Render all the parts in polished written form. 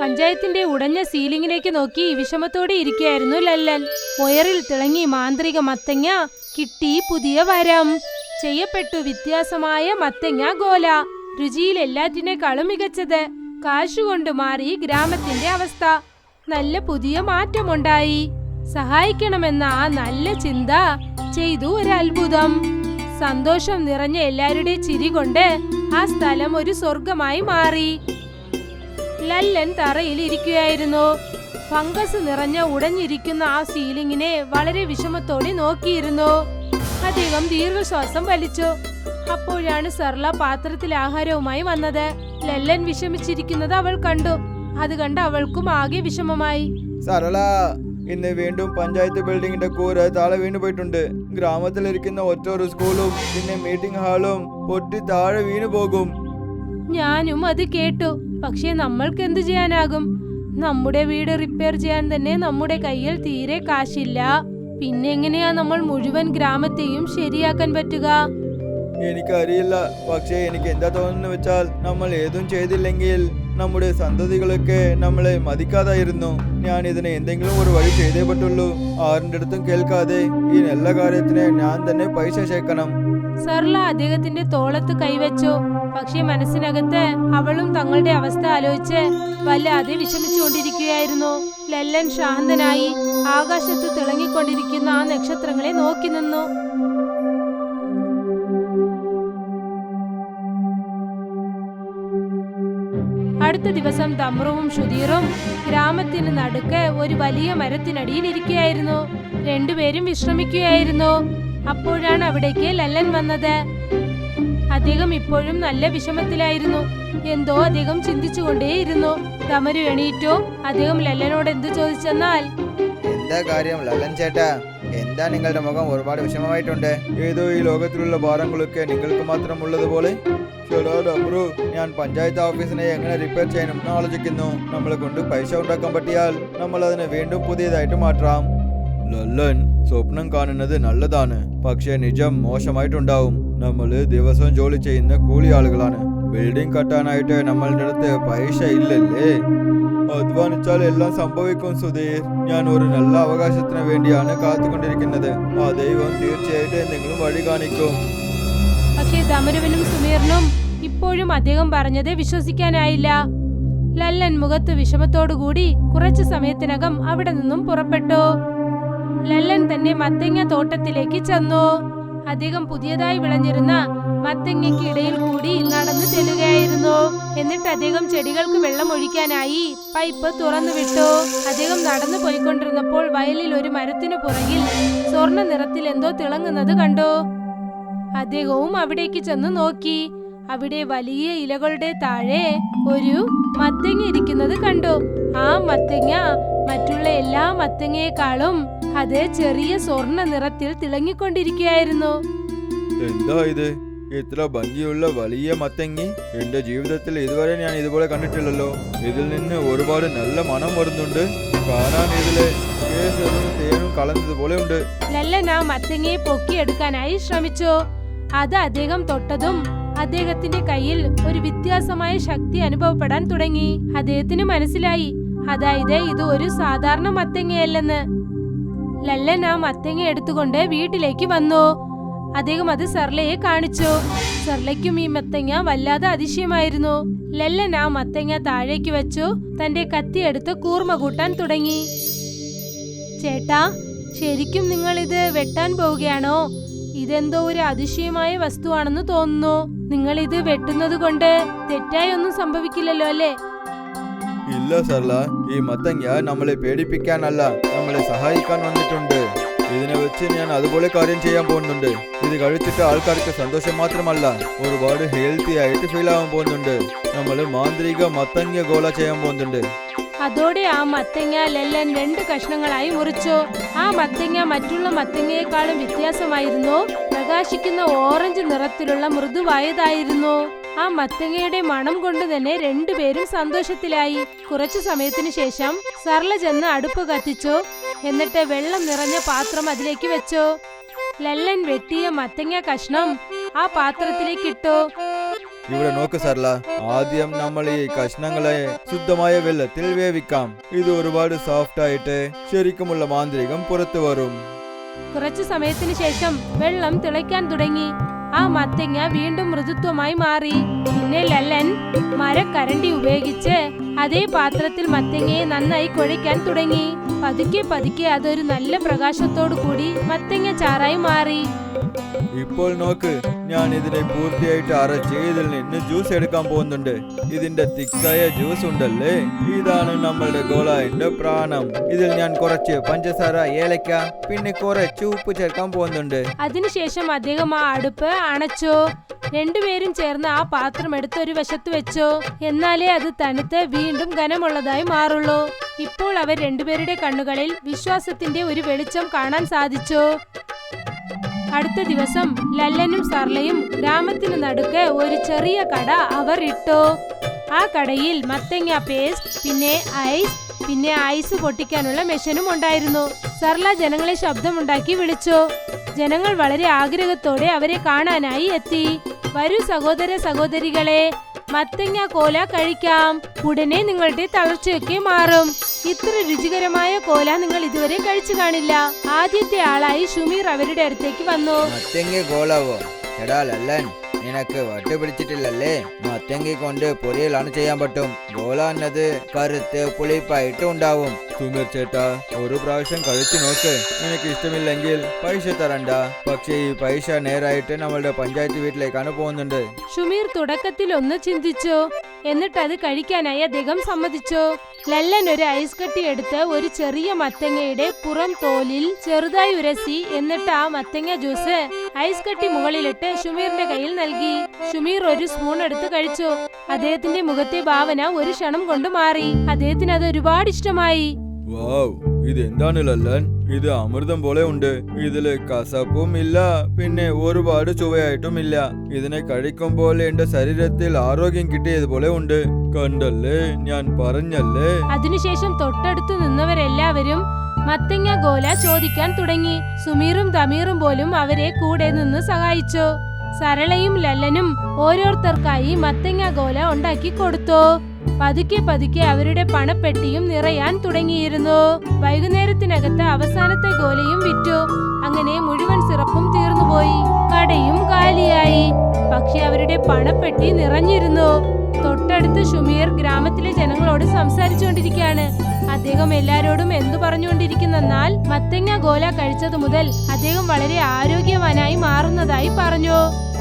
പഞ്ചായത്തിന്റെ ഉടഞ്ഞ സീലിംഗിലേക്ക് നോക്കി വിഷമത്തോടെ ഇരിക്കുകയായിരുന്നു ലല്ലൻ. മൊയറിൽ തിളങ്ങി മാന്ത്രിക മത്തങ്ങ. കിട്ടി പുതിയ വരം. ചെയ്യപ്പെട്ടു വ്യത്യാസമായ മത്തങ്ങ ഗോല. രുചിയിൽ എല്ലാറ്റിനേക്കാളും മികച്ചത്. കാശുകൊണ്ട് മാറി ഗ്രാമത്തിന്റെ അവസ്ഥ. നല്ല പുതിയ മാറ്റമുണ്ടായി. സഹായിക്കണമെന്ന ആ നല്ല ചിന്ത ചെയ്തു ഒരത്ഭുതം. സന്തോഷം നിറഞ്ഞ എല്ലാവരുടെ ചിരി കൊണ്ട് ആ സ്ഥലം ഒരു സ്വർഗമായി മാറി. ലല്ലൻ തറയിൽ ഇരിക്കുകയായിരുന്നു. ഫംഗസ് നിറഞ്ഞ ഉടഞ്ഞിരിക്കുന്ന ആ സീലിങ്ങിനെ വളരെ വിഷമത്തോടെ നോക്കിയിരുന്നു. അദ്ദേഹം ദീർഘശ്വാസം വലിച്ചു. അപ്പോഴാണ് സർല പാത്രത്തിൽ ആഹാരവുമായി വന്നത്. ലല്ലൻ വിഷമിച്ചിരിക്കുന്നത് അവൾ കണ്ടു. അത് കണ്ട് അവൾക്കും ആകെ വിഷമമായി. സരള, ഇന്ന് വീണ്ടും പഞ്ചായത്ത് ബിൽഡിങ്ങിന്റെ കൂര താഴെ വീണു പോയിട്ടുണ്ട്. ഗ്രാമത്തിലിരിക്കുന്ന ഒറ്റൊരു സ്കൂളും പിന്നെ മീറ്റിംഗ് ഹാളും പൊട്ടി താഴെ വീണു പോകും. ഞാനും അത് കേട്ടു. പക്ഷേ നമ്മൾക്ക് എന്തു ചെയ്യാനാകും? നമ്മുടെ വീട് റിപ്പയർ ചെയ്യാൻ തന്നെ നമ്മുടെ കയ്യിൽ തീരെ കാശില്ല. പിന്നെ എങ്ങനെയാ നമ്മൾ മുഴുവൻ ഗ്രാമത്തെയും ശരിയാക്കാൻ പറ്റുക? എനിക്കറിയില്ല. പക്ഷേ എനിക്ക് എന്താ തോന്നുന്നു വെച്ചാൽ നമ്മൾ ഏതും ചെയ്തില്ലെങ്കിൽ നമ്മുടെ സന്തതികളൊക്കെ നമ്മളെ മതിക്കാതായിരുന്നു. ഞാൻ ഇതിന് എന്തെങ്കിലും ഒരു വഴി ചെയ്തേ പറ്റുള്ളൂ. ആരുടെ അടുത്തും കേൾക്കാതെ ഈ നല്ല കാര്യത്തിന് ഞാൻ തന്നെ പൈസ ചേക്കണം. സർല അദ്ദേഹത്തിന്റെ തോളത്ത് കൈവച്ചു. പക്ഷേ മനസ്സിനകത്ത് അവളും തങ്ങളുടെ അവസ്ഥ ആലോചിച്ച് വല്ലാതെ വിഷമിച്ചുകൊണ്ടിരിക്കുകയായിരുന്നു. ലല്ലൻ ശാന്തനായി ആകാശത്ത് തിളങ്ങിക്കൊണ്ടിരിക്കുന്ന ആ നക്ഷത്രങ്ങളെ നോക്കി നിന്നു. അടുത്ത ദിവസം തമ്രുവും ഷുദീറും ഗ്രാമത്തിന് നടുക്ക് ഒരു വലിയ മരത്തിനടിയിൽ ഇരിക്കുകയായിരുന്നു. രണ്ടുപേരും വിശ്രമിക്കുകയായിരുന്നു. അപ്പോഴാണ് അവിടേക്ക് ലല്ലൻ വന്നത്. അദ്ദേഹം ഇപ്പോഴും നല്ല വിഷമത്തിലായിരുന്നു. എന്തോ അദ്ദേഹം ചിന്തിച്ചുകൊണ്ടേയിരുന്നു. തമരു എണീറ്റു. അദ്ദേഹം ലല്ലനോട് എന്ത് ചോദിച്ചെന്നാൽ, എന്താ കാര്യം ലല്ലൻ ചേട്ടാ? എന്താ നിങ്ങളുടെ മുഖം ഒരുപാട് വിഷമമായിട്ടുണ്ട്? ഏതോ ഈ ലോകത്തിലുള്ള ഭാരങ്ങളൊക്കെ നിങ്ങൾക്ക് മാത്രം ഉള്ളതുപോലെ. ഞാൻ പഞ്ചായത്ത് ഓഫീസിനെ എങ്ങനെ റിപ്പയർ ചെയ്യാനും ആലോചിക്കുന്നു. നമ്മളെ കൊണ്ട് പൈസ ഉണ്ടാക്കാൻ പറ്റിയാൽ നമ്മൾ അതിനെ വീണ്ടും പുതിയതായിട്ട് മാറ്റാം. ലല്ലൻ, സ്വപ്നം കാണുന്നത് നല്ലതാണ്, പക്ഷേ നിജം മോശമായിട്ടുണ്ടാവും. നമ്മള് ദിവസവും ജോലി ചെയ്യുന്ന കൂലി ആളുകളാണ്. ബിൽഡിംഗ് കട്ടാനായിട്ട് നമ്മളുടെ അടുത്ത് പൈസ ഇല്ലല്ലേ? അധ്വാനിച്ചാൽ എല്ലാം സംഭവിക്കും സുധീർ. ഞാൻ ഒരു നല്ല അവകാശത്തിന് വേണ്ടിയാണ് കാത്തുകൊണ്ടിരിക്കുന്നത്. ആ ദൈവം തീർച്ചയായിട്ടും എന്തെങ്കിലും വഴി കാണിക്കും. പക്ഷേ ദമരുവിനും സുമീറിനും ഇപ്പോഴും അദ്ദേഹം പറഞ്ഞത് വിശ്വസിക്കാനായില്ല. ലല്ലൻ മുഖത്ത് വിഷമത്തോടുകൂടി കുറച്ചു സമയത്തിനകം അവിടെ നിന്നും പുറപ്പെട്ടു. ലല്ലൻ തന്റെ മത്തങ്ങ തോട്ടത്തിലേക്ക് ചെന്നു. അദ്ദേഹം പുതിയതായി വിളഞ്ഞിരുന്ന മത്തങ്ങയ്ക്ക് ഇടയിൽ കൂടി നടന്നു ചെല്ലുകയായിരുന്നു. എന്നിട്ട് അദ്ദേഹം ചെടികൾക്ക് വെള്ളം ഒഴിക്കാനായി പൈപ്പ് തുറന്നു വിട്ടു. അദ്ദേഹം നടന്നു പോയിക്കൊണ്ടിരുന്നപ്പോൾ വയലിൽ ഒരു മരത്തിനു പുറകിൽ സ്വർണ്ണ നിറത്തിൽ എന്തോ തിളങ്ങുന്നത് കണ്ടു. അദ്ദേഹവും അവിടേക്ക് ചെന്ന് നോക്കി. അവിടെ വലിയ ഇലകളുടെ താഴെ ഒരു മത്തങ്ങ ഇരിക്കുന്നത് കണ്ടു. ആ മത്തങ്ങ മറ്റുള്ള എല്ലാ മത്തങ്ങയെക്കാളും അത് ചെറിയ സ്വർണ്ണ നിറത്തിൽ തിളങ്ങിക്കൊണ്ടിരിക്കുകയായിരുന്നു. എന്താ ഇത്? ഇത്ര ഭംഗിയുള്ള വലിയ മത്തങ്ങി എന്റെ ജീവിതത്തിൽ ഇതുവരെ ഞാൻ ഇതുപോലെ കണ്ടിട്ടില്ലല്ലോ. ഇതിൽ നിന്ന് ഒരുപാട് നല്ല മണം വരുന്നുണ്ട്. കാണാൻ ഇതിലെ കേസരും തേനും കളഞ്ഞതുപോലെ ഉണ്ട്. ലല്ലൻ ആ മത്തങ്ങയെ പൊക്കിയെടുക്കാനായി ശ്രമിച്ചു. അത് അദ്ദേഹം തൊട്ടതും അദ്ദേഹത്തിന്റെ കയ്യിൽ ഒരു വ്യത്യാസമായ ശക്തി അനുഭവപ്പെടാൻ തുടങ്ങി. അദ്ദേഹത്തിന് മനസ്സിലായി, അതായത് ഇത് ഒരു സാധാരണ മത്തങ്ങയല്ലെന്ന്. ലല്ലൻ ആ മത്തങ്ങ എടുത്തുകൊണ്ട് വീട്ടിലേക്ക് വന്നു. അദ്ദേഹം അത് സർലയെ കാണിച്ചു. സർലയ്ക്കും ഈ മത്തങ്ങ വല്ലാതെ അതിശയമായിരുന്നു. ലല്ലൻ ആ മത്തങ്ങ താഴേക്ക് വെച്ചു തന്റെ കത്തിയെടുത്ത് കൂർമ കൂട്ടാൻ തുടങ്ങി. ചേട്ടാ, ശരിക്കും നിങ്ങൾ ഇത് വെട്ടാൻ പോവുകയാണോ? ഇതെന്തോ ഒരു അതിശയമായ വസ്തുവാണെന്ന് തോന്നുന്നു. നിങ്ങൾ ഇത് വെട്ടുന്നത് കൊണ്ട് തെറ്റായി ഒന്നും സംഭവിക്കില്ലല്ലോ അല്ലേ? ഇല്ല സർല, ഈ മത്തങ്ങ നമ്മളെ പേടിപ്പിക്കാനല്ല, നമ്മളെ സഹായിക്കാൻ വന്നിട്ടുണ്ട്. ഇതിനെ വെച്ച് ഞാൻ അതുപോലെ കാര്യം ചെയ്യാൻ പോകുന്നുണ്ട്. ഇത് കഴിച്ചിട്ട് ആൾക്കാർക്ക് സന്തോഷം മാത്രമല്ല, ഒരുപാട് ഹെൽത്തി ആയിട്ട് ഫീൽ ആവാൻ പോകുന്നുണ്ട്. നമ്മള് മാന്ത്രിക മത്തങ്ങ ഗോള ചെയ്യാൻ പോകുന്നുണ്ട്. അതോടെ ആ മത്തങ്ങ ലല്ലൻ 2 കഷ്ണങ്ങളായി മുറിച്ചു. ആ മത്തങ്ങ മറ്റുള്ള മത്തങ്ങയെക്കാളും വ്യത്യാസമായിരുന്നു. പ്രകാശിക്കുന്ന ഓറഞ്ച് നിറത്തിലുള്ള മൃദുവായതായിരുന്നു. ആ മത്തങ്ങയുടെ മണം കൊണ്ട് തന്നെ രണ്ടുപേരും സന്തോഷത്തിലായി. കുറച്ചു സമയത്തിനു ശേഷം സർല ചെന്ന് അടുപ്പ് കത്തിച്ചു. എന്നിട്ട് വെള്ളം നിറഞ്ഞ പാത്രം അതിലേക്ക് വെച്ചു. ലല്ലൻ വെട്ടിയ മത്തങ്ങ കഷ്ണം ആ പാത്രത്തിലേക്ക് ഇട്ടു. ഇവിടെ നോക്ക് സർല, ആദ്യം നമ്മൾ ഈ കഷ്ണങ്ങളെ ശുദ്ധമായ വെള്ളത്തിൽ വേവിക്കാം. ഇത് ഒരുപാട് സോഫ്റ്റ് ആയിട്ട് ശരിക്കുമുള്ള മാന്ത്രികം പുറത്തു വരും. കുറച്ചു സമയത്തിന് ശേഷം വെള്ളം തിളയ്ക്കാൻ തുടങ്ങി. ആ മത്തങ്ങ വീണ്ടും മൃദുത്വമായി മാറി. പിന്നെ ലല്ലൻ മരക്കരണ്ടി ഉപയോഗിച്ച് അതേ പാത്രത്തിൽ മത്തങ്ങയെ നന്നായി കുഴയ്ക്കാൻ തുടങ്ങി. പതുക്കെ പതുക്കെ അതൊരു നല്ല പ്രകാശത്തോടു കൂടി മത്തങ്ങ ചാറായി മാറി. ഇപ്പോൾ നോക്ക്, ഞാൻ ഇതിനെ പൂർത്തിയായിട്ട് അരച്ച് ഇതിൽ നിന്ന് ജ്യൂസ് എടുക്കാൻ പോകുന്നുണ്ട്. ഇതിന്റെ തിക്കായ ജ്യൂസ് ഉണ്ടല്ലേ, ഇതാണ് നമ്മളുടെ ഗോളാന്റെ പ്രാണം. ഇതിൽ ഞാൻ കുറച്ച് പഞ്ചസാര, ഏലക്ക, പിന്നെ കുറച്ച് ഉപ്പ് ചേർക്കാൻ പോകുന്നുണ്ട്. അതിനുശേഷം അദ്ദേഹം ആ അടുപ്പ് അണച്ചോ. രണ്ടുപേരും ചേർന്ന് ആ പാത്രം എടുത്ത് ഒരു വശത്ത് വെച്ചോ. എന്നാലേ അത് തണുത്ത് വീണ്ടും ഘനമുള്ളതായി മാറുള്ളൂ. ഇപ്പോൾ അവർ രണ്ടുപേരുടെ കണ്ണുകളിൽ വിശ്വാസത്തിന്റെ ഒരു വെളിച്ചം കാണാൻ സാധിച്ചു. അടുത്ത ദിവസം ലല്ലനും സർലയും ഗ്രാമത്തിന് നടുക്ക് ഒരു ചെറിയ കട അവർ ഇട്ടു. ആ കടയിൽ മത്തങ്ങ പേസ്റ്റ്, പിന്നെ ഐസ് പൊട്ടിക്കാനുള്ള മെഷീനും ഉണ്ടായിരുന്നു. സർല ജനങ്ങളെ ശബ്ദമുണ്ടാക്കി വിളിച്ചു. ജനങ്ങൾ വളരെ ആഗ്രഹത്തോടെ അവരെ കാണാനായി എത്തി. വരൂ സഹോദര സഹോദരികളെ, മത്തങ്ങ കോല കഴിക്കാം. ഉടനെ നിങ്ങളുടെ തളർച്ചയൊക്കെ മാറും. ഇത്ര രുചികരമായ കോല നിങ്ങൾ ഇതുവരെ കഴിച്ചു കാണില്ല. ആദ്യത്തെ ആളായി ഷുമീർ അവരുടെ അടുത്തേക്ക് വന്നു. മത്തങ്ങ കോലാവോ? എടാ ലല്ലൻ, നിനക്ക് വട്ട് പിടിച്ചിട്ടില്ലല്ലേ? മത്തങ്ങ കൊണ്ട് പൊരിയലാണ് ചെയ്യാൻ പറ്റും. ഗോല എന്നത് കറുത്ത് പുളിപ്പായിട്ട് ഉണ്ടാവും. സുമീർ ചേട്ടാ, ഒരു പ്രാവശ്യം കഴിച്ചു നോക്ക്. നിനക്ക് ഇഷ്ടമില്ലെങ്കിൽ പൈസ തരണ്ട. പക്ഷേ ഈ പൈസ നേരായിട്ട് നമ്മളുടെ പഞ്ചായത്ത് വീട്ടിലേക്കാണ് പോകുന്നുണ്ട്. ഷുമീർ തുടക്കത്തിൽ ഒന്ന് ചിന്തിച്ചു. എന്നിട്ട് അത് കഴിക്കാനായി അദ്ദേഹം സമ്മതിച്ചു. ലല്ലൻ ഒരു ഐസ് കട്ടി എടുത്ത് ഒരു ചെറിയ മത്തങ്ങയുടെ പുറം തോലിൽ ചെറുതായി ഉരസി, എന്നിട്ട് ആ മത്തങ്ങ ജ്യൂസ് ഐസ് കട്ടി മുകളിലിട്ട് ഷുമീറിന്റെ കയ്യിൽ നൽകി. ഷുമീർ ഒരു സ്പൂൺ എടുത്ത് കഴിച്ചു. അദ്ദേഹത്തിന്റെ മുഖത്തെ ഭാവന ഒരു ക്ഷണം കൊണ്ട് മാറി. അദ്ദേഹത്തിന് അത് ഒരുപാട് ഇഷ്ടമായി. വാവ്, ഇത് എന്താണ് ലല്ലൻ? ഇത് അമൃതം പോലെ ഉണ്ട്. ഇതില് കസപ്പും ഇല്ല, പിന്നെ ഒരുപാട് ചുവയായിട്ടും ഇല്ല. ഇതിനെ കഴിക്കുമ്പോൾ എന്റെ ശരീരത്തിൽ ആരോഗ്യം കിട്ടിയതുപോലെ ഉണ്ട്. കണ്ടല്ലേ, ഞാൻ പറഞ്ഞല്ലേ. അതിനുശേഷം തൊട്ടടുത്ത് നിന്നവരെല്ലാവരും മത്തങ്ങ ഗോല ചോദിക്കാൻ തുടങ്ങി. സുമീറും തമീറും പോലും അവരെ കൂടെ നിന്ന് സഹായിച്ചു. സരളയും ലല്ലനും ഓരോരുത്തർക്കായി മത്തങ്ങ ഗോല ഉണ്ടാക്കി കൊടുത്തു. പതുക്കെ പതുക്കെ അവരുടെ പണപ്പെട്ടിയും നിറയാൻ തുടങ്ങിയിരുന്നു. വൈകുന്നേരത്തിനകത്ത് അവസാനത്തെ ഗോലയും വിറ്റു. അങ്ങനെ മുഴുവൻ സിറപ്പും തീർന്നുപോയി. കടയും കാലിയായി. പക്ഷെ അവരുടെ പണപ്പെട്ടി നിറഞ്ഞിരുന്നു. തൊട്ടടുത്ത് ഷുമീർ ഗ്രാമത്തിലെ ജനങ്ങളോട് സംസാരിച്ചുകൊണ്ടിരിക്കുകയാണ്. അദ്ദേഹം എല്ലാരോടും എന്തു പറഞ്ഞുകൊണ്ടിരിക്കുന്നെന്നാൽ, മത്തങ്ങ ഗോല കഴിച്ചതു മുതൽ അദ്ദേഹം വളരെ ആരോഗ്യവാനായി മാറുന്നതായി പറഞ്ഞു.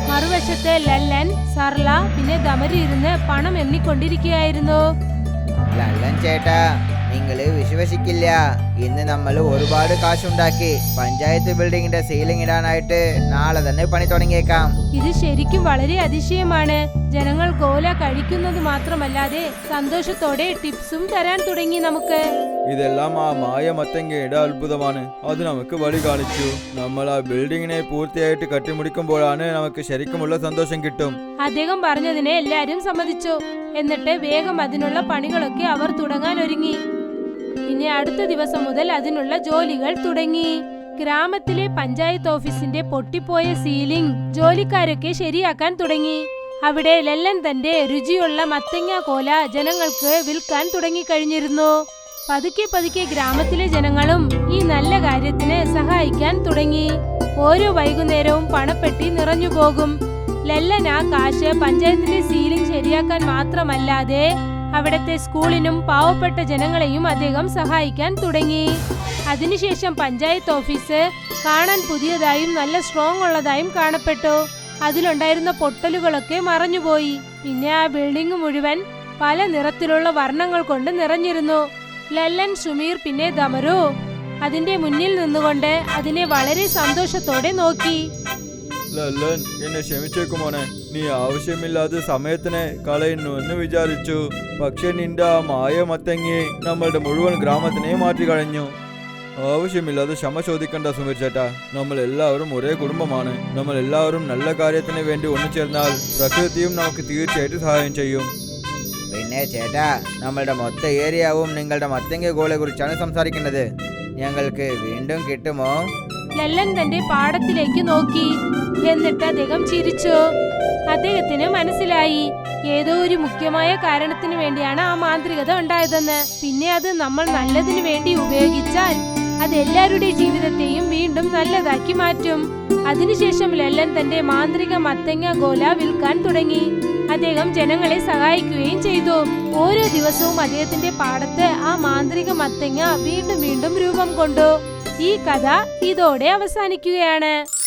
മറുവശത്ത് ലല്ലൻ, സർല, പിന്നെ ദമരി ഇരുന്ന് പണം എണ്ണിക്കൊണ്ടിരിക്കുകയായിരുന്നു. ലല്ലൻ ചേട്ടാ, നിങ്ങള് വിശ്വസിക്കില്ല, ഇന്ന് നമ്മൾ ഒരുപാട് കാശുണ്ടാക്കി. പഞ്ചായത്ത് ബിൽഡിങ്ങിന്റെ സീലിംഗ് ഇടാനായിട്ട് നാളെ തന്നെ പണി തുടങ്ങിയേക്കാം. ഇത് ശരിക്കും വളരെ അതിശയമാണ്. ജനങ്ങൾ ഗോല കഴിക്കുന്നത് മാത്രമല്ലാതെ സന്തോഷത്തോടെ ടിപ്സും തരാൻ തുടങ്ങി നമുക്ക്. ഇതെല്ലാം ആ മായ മത്തങ്ങയുടെ അത്ഭുതമാണ്. അത് നമുക്ക് വഴി കാണിച്ചു. നമ്മൾ ആ ബിൽഡിങ്ങിനെ പൂർത്തിയായിട്ട് കെട്ടിമുടിക്കുമ്പോഴാണ് നമുക്ക് ശരിക്കുമുള്ള സന്തോഷം കിട്ടും. അദ്ദേഹം പറഞ്ഞതിനെ എല്ലാരും സമ്മതിച്ചു. എന്നിട്ട് വേഗം അതിനുള്ള പണികളൊക്കെ അവർ തുടങ്ങാൻ ഒരുങ്ങി. പിന്നെ അടുത്ത ദിവസം മുതൽ അതിനുള്ള ജോലികൾ തുടങ്ങി. ഗ്രാമത്തിലെ പഞ്ചായത്ത് ഓഫീസിന്റെ പൊട്ടിപ്പോയ സീലിംഗ് ജോലിക്കാരൊക്കെ ശരിയാക്കാൻ തുടങ്ങി. അവിടെ ലല്ലൻ തന്റെ രുചിയുള്ള മത്തങ്ങ കോല ജനങ്ങൾക്ക് വിൽക്കാൻ തുടങ്ങിക്കഴിഞ്ഞിരുന്നു. പതുക്കെ പതുക്കെ ഗ്രാമത്തിലെ ജനങ്ങളും ഈ നല്ല കാര്യത്തിന് സഹായിക്കാൻ തുടങ്ങി. ഓരോ വൈകുന്നേരവും പണപ്പെട്ടി നിറഞ്ഞു പോകും. ലല്ലൻ ആ കാശ് പഞ്ചായത്തിലെ സീലിംഗ് ശരിയാക്കാൻ മാത്രമല്ലാതെ അവിടത്തെ സ്കൂളിനും പാവപ്പെട്ട ജനങ്ങളെയും അദ്ദേഹം സഹായിക്കാൻ തുടങ്ങി. അതിനുശേഷം പഞ്ചായത്ത് ഓഫീസ് കാണാൻ പുതിയതായും നല്ല സ്ട്രോങ് ഉള്ളതായും കാണപ്പെട്ടു. അതിലുണ്ടായിരുന്ന പൊട്ടലുകളൊക്കെ മറഞ്ഞുപോയി. പിന്നെ ആ ബിൽഡിംഗ് മുഴുവൻ പല നിറത്തിലുള്ള വർണ്ണങ്ങൾ കൊണ്ട് നിറഞ്ഞിരുന്നു. ലല്ലൻ, ഷുമീർ, പിന്നെ ദമരു അതിന്റെ മുന്നിൽ നിന്നുകൊണ്ട് അതിനെ വളരെ സന്തോഷത്തോടെ നോക്കി. ലല്ലൻ, എന്നെ ക്ഷമിച്ചേക്കുമോനെ. നീ ആവശ്യമില്ലാത്ത സമയത്തിനെ കളയുന്നു എന്ന് വിചാരിച്ചു. പക്ഷെ നിന്റെ ആ മായ മത്തങ്ങി നമ്മളുടെ മുഴുവൻ ഗ്രാമത്തിനെ മാറ്റി കളഞ്ഞു. ആവശ്യമില്ലാതെ ക്ഷമ ചോദിക്കണ്ട സുമീർ ചേട്ടാ. നമ്മൾ എല്ലാവരും ഒരേ കുടുംബമാണ്. നമ്മൾ എല്ലാവരും നല്ല കാര്യത്തിന് വേണ്ടി ഒന്നുചേർന്നാൽ പ്രകൃതിയും നമുക്ക് തീർച്ചയായിട്ടും സഹായം ചെയ്യും. പിന്നെ ചേട്ടാ, നമ്മളുടെ മൊത്ത ഏരിയാവും നിങ്ങളുടെ മത്തങ്ങ ഗോളെ കുറിച്ചാണ് സംസാരിക്കുന്നത്. ഞങ്ങൾക്ക് വീണ്ടും കിട്ടുമോ? ലല്ലൻ തന്റെ പാടത്തിലേക്ക് നോക്കി. എന്നിട്ട് അദ്ദേഹം ചിരിച്ചു. അദ്ദേഹത്തിന് മനസ്സിലായി ഏതോ ഒരു മുഖ്യമായ കാരണത്തിന് വേണ്ടിയാണ് ആ മാന്ത്രികത ഉണ്ടായതെന്ന്. പിന്നെ അത് നമ്മൾ നല്ലതിനു വേണ്ടി ഉപയോഗിച്ചാൽ അത് എല്ലാവരുടെയും ജീവിതത്തെയും വീണ്ടും നല്ലതാക്കി മാറ്റും. അതിനുശേഷം ലല്ലൻ തന്റെ മാന്ത്രിക മത്തങ്ങ ഗോല വിൽക്കാൻ തുടങ്ങി. അദ്ദേഹം ജനങ്ങളെ സഹായിക്കുകയും ചെയ്തു. ഓരോ ദിവസവും അദ്ദേഹത്തിന്റെ പാടത്ത് ആ മാന്ത്രിക മത്തങ്ങ വീണ്ടും വീണ്ടും രൂപം കൊണ്ടു. ഈ കഥ ഇതോടെ അവസാനിക്കുകയാണ്.